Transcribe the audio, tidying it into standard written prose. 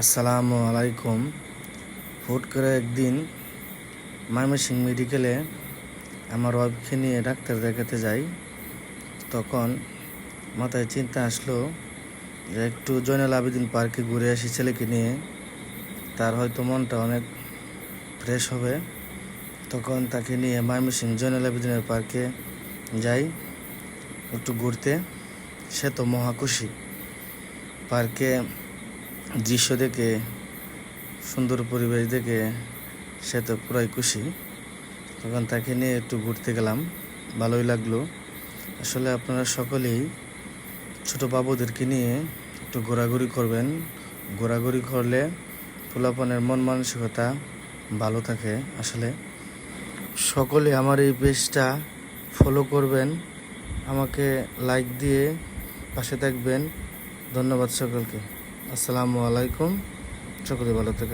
আসসালামু আলাইকুম। হুট করে একদিন ময়মনসিংহ মেডিকেলে আমার ওয়াইফকে নিয়ে ডাক্তার দেখাতে যাই। তখন মাথায় চিন্তা আসলো যে একটু জয়নুল আবেদিন পার্কে ঘুরে আসি ছেলেকে নিয়ে, তার হয়তো মনটা অনেক ফ্রেশ হবে। তখন তাকে নিয়ে ময়মনসিংহ জয়নুল আবেদিনের পার্কে যাই একটু ঘুরতে। সে তো মহা খুশি, পার্কে দৃশ্য দেখে, সুন্দর পরিবেশ দেখে সে তো পুরাই খুশি। তখন তাকে নিয়ে একটু ঘুরতে গেলাম, ভালোই লাগলো। আসলে আপনারা সকলেই ছোট বাবুদেরকে নিয়ে একটু ঘোরাঘুরি করবেন। ঘোরাঘুরি করলে পোলাপানের মন মানসিকতা ভালো থাকে। আসলে সকলে আমার এই পেজটা ফলো করবেন, আমাকে লাইক দিয়ে পাশে থাকবেন। ধন্যবাদ সকলকে। আসসালামু আলাইকুম। সকলে ভালো থাকবেন।